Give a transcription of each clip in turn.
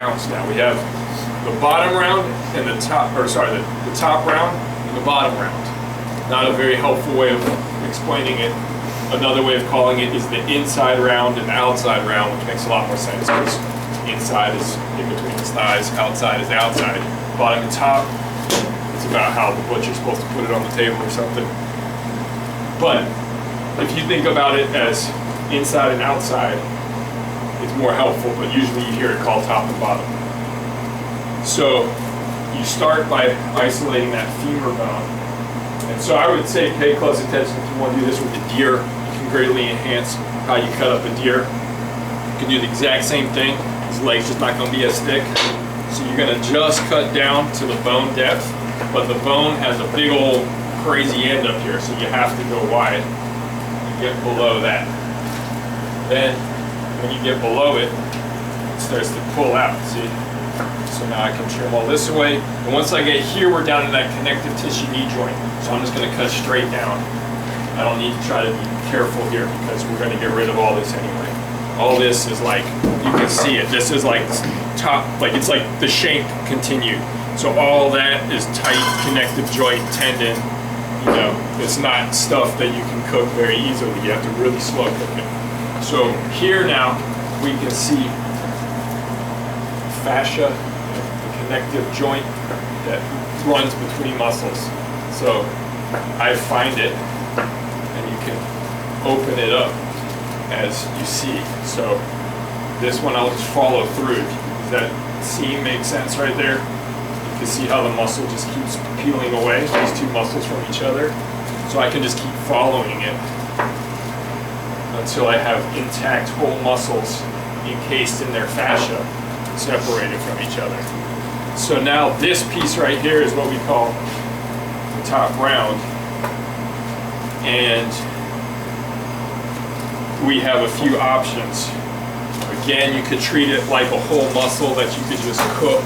rounds now. We have the bottom round and the top, or sorry, the top round and the bottom round. Not a very helpful way of explaining it. Another way of calling it is the inside round and the outside round, which makes a lot more sense because inside is in between his thighs, outside is outside. Bottom and top, it's about how the butcher's supposed to put it on the table or something. But if you think about it as inside and outside, it's more helpful, but usually you hear it called top and bottom. So you start by isolating that femur bone. And so I would say pay close attention if you want to do this with the deer. You can greatly enhance how you cut up a deer. You can do the exact same thing. His leg's just not going to be as thick. So you're going to just cut down to the bone depth, but the bone has a big old crazy end up here, so you have to go wide and get below that. Then when you get below it, it starts to pull out, see? So now I can trim all this away. And once I get here, we're down to that connective tissue knee joint. So I'm just gonna cut straight down. I don't need to try to be careful here because we're gonna get rid of all this anyway. All this is like, you can see it. This is like top, like it's like the shape continued. So all that is tight connective joint, tendon. You know, it's not stuff that you can cook very easily. You have to really slow cook it. So here now we can see fascia, the connective joint that runs between muscles. So I find it and you can open it up as you see. So this one I'll just follow through. Does that seam make sense right there? You can see how the muscle just keeps peeling away, these two muscles from each other. So I can just keep following it until I have intact whole muscles encased in their fascia, separated from each other. So now this piece right here is what we call the top round. And we have a few options. Again, you could treat it like a whole muscle that you could just cook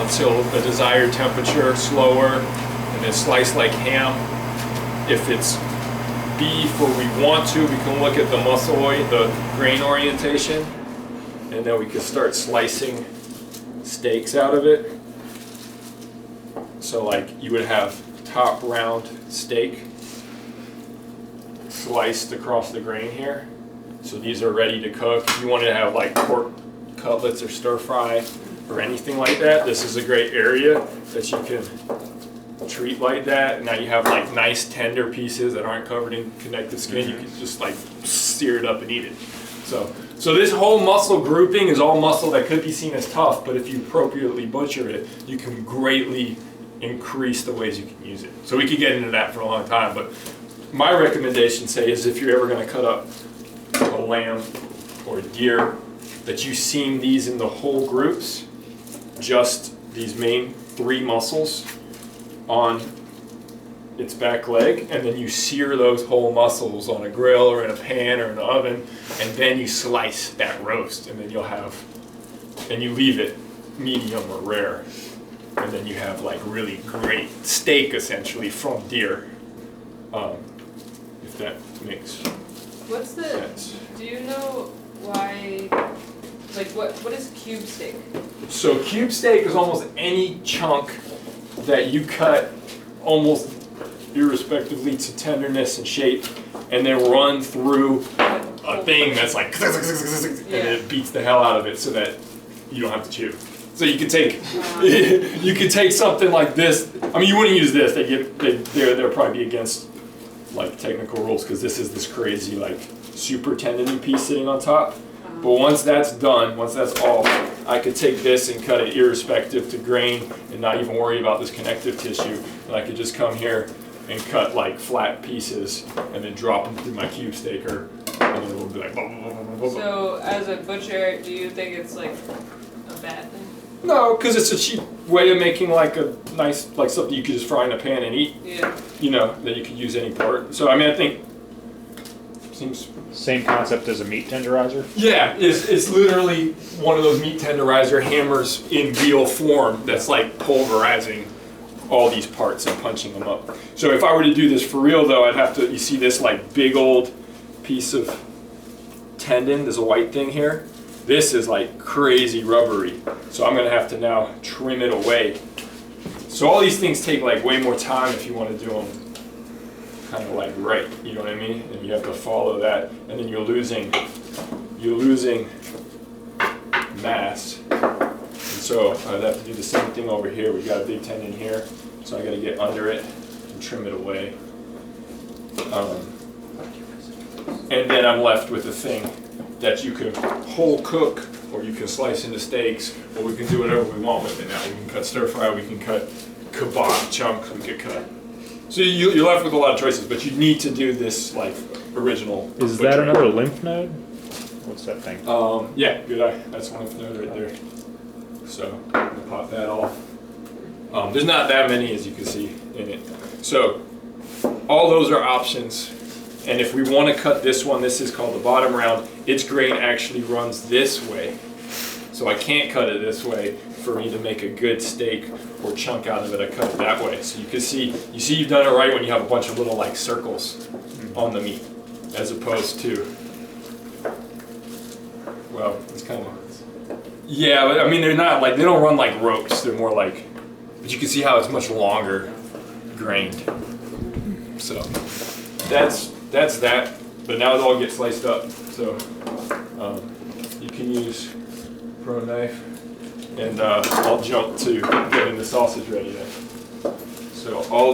until the desired temperature, slower, and then slice like ham. If it's beef or we want to, we can look at the muscle, the grain orientation, and then we can start slicing steaks out of it. So like you would have top round steak sliced across the grain here. So these are ready to cook. If you wanted to have like pork cutlets or stir fry or anything like that, this is a great area that you can treat like that. Now you have like nice tender pieces that aren't covered in connective skin. You can just like sear it up and eat it. So this whole muscle grouping is all muscle that could be seen as tough, but if you appropriately butcher it, you can greatly increase the ways you can use it. So we could get into that for a long time, but my recommendation, say, is if you're ever going to cut up a lamb or a deer, that you seam these into whole groups, just these main three muscles on its back leg, and then you sear those whole muscles on a grill or in a pan or in an oven, and then you slice that roast, and then you'll have, and you leave it medium or rare, and then you have like really great steak essentially from deer, if that makes What's the sense. Do you know why, like what is cube steak? So cube steak is almost any chunk that you cut almost irrespectively to tenderness and shape, and then run through a thing that's like, and it beats the hell out of it so that you don't have to chew. So you could take, you could take something like this. I mean, you wouldn't use this. They'll probably be against like technical rules because this is this crazy like super tendony piece sitting on top. But once that's done, once that's off, I could take this and cut it irrespective to grain and not even worry about this connective tissue. And I could just come here and cut like flat pieces and then drop them through my cube staker, and then it'll be like blah, blah, blah, blah, blah. So as a butcher, do you think it's like a bad thing? No, because it's a cheap way of making like a nice, like something you could just fry in a pan and eat. Yeah. You know, that you could use any part. So I mean, I think seems same concept as a meat tenderizer? Yeah, it's literally one of those meat tenderizer hammers in real form that's like pulverizing all these parts and punching them up. So if I were to do this for real though, I'd have to, you see this like big old piece of tendon, there's a white thing here. This is like crazy rubbery. So I'm gonna have to now trim it away. So all these things take like way more time if you want to do them kind of like right, you know what I mean? And you have to follow that, and then you're losing mass. And so I'd have to do the same thing over here. We got a big tendon here, so I got to get under it and trim it away. And then I'm left with a thing that you can whole cook, or you can slice into steaks, or we can do whatever we want with it now. We can cut stir fry, we can cut kebab chunks, we could cut. So you're left with a lot of choices, but you need to do this like original. Is that another lymph node? What's that thing? Yeah, good eye. That's one lymph node right there. So we'll pop that off. There's not that many, as you can see, in it. So all those are options. And if we want to cut this one, this is called the bottom round. Its grain actually runs this way. So I can't cut it this way. For me to make a good steak or chunk out of it, I cut it that way. So you can see, you've done it right when you have a bunch of little like circles on the meat, as opposed to, well, it's kind of, yeah, but I mean, they're not like, they don't run like ropes. They're more like, but you can see how it's much longer grained. So that's that. But now it all gets sliced up. So you can use pro knife. And I'll jump to getting the sausage ready then. So all